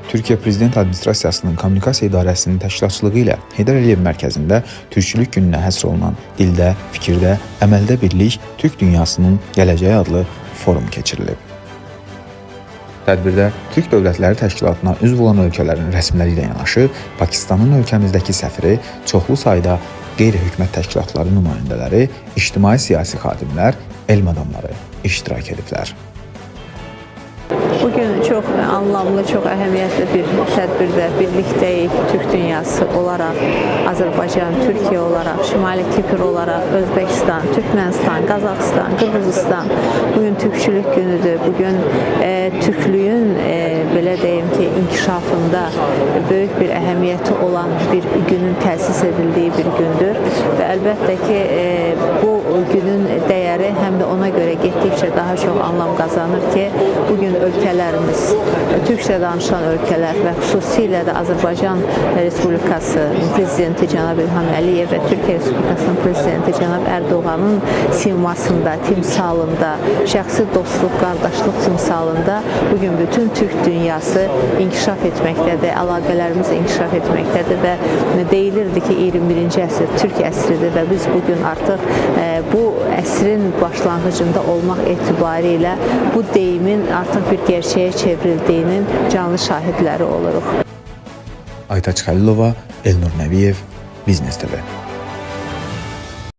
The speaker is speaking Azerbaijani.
Türkiyə Prezident Administrasiyasının Kommunikasiya İdarəsinin təşkilatçılığı ilə Heydər Əliyev mərkəzində Türkçülük gününə həsr olunan Dildə, Fikirdə, Əməldə Birlik Türk Dünyasının Gələcəyi adlı forum keçirilib. Tədbirdə Türk Dövlətləri Təşkilatına üzv olan ölkələrin rəsmiləri ilə yanaşı, Pakistanın ölkəmizdəki səfiri, çoxlu sayda qeyri-hökumət təşkilatları nümayəndələri, ictimai-siyasi xadimlər, elm adamları iştirak ediblər. Bugün çox anlamlı, çox əhəmiyyətli bir tədbirdə birlikdəyik. Türk dünyası olaraq, Azərbaycan, Türkiyə olaraq, Şimali Kipr olaraq, Özbəkistan, Türkmənistan, Qazaxıstan, Qırğızıstan. Bugün Türkçülük günüdür. Bugün Türklüyün belə deyim ki, inkişafında böyük bir əhəmiyyəti olan bir günün təsis edildiyi bir gündür. Və əlbəttə ki, bu günün dəyəri həm də ona görə getdikcə daha çox anlam qazanır ki, bugün ölkələrimiz, türkcə danışan ölkələr və xüsusilə də Azərbaycan Respublikası Prezidenti cənab İlham Əliyev və Türkiyə Respublikasının Prezidenti cənab Ərdoğanın simasında, timsalında, şəxsi dostluq, qardaşlıq timsalında bugün bütün Türk dünyası inkişaf etməkdədir, əlaqələrimiz inkişaf etməkdədir və deyilirdi ki, 21-ci əsr Türk əsridir və biz bugün artıq bu əsrin başlanğıcında olmaq etibarilə bu deyimin artıq bir gerçəyə çevrildiyinin canlı şahidləri oluruq. Aytaç Xəlilova, Elnur Nəbiyev, Biznes TV.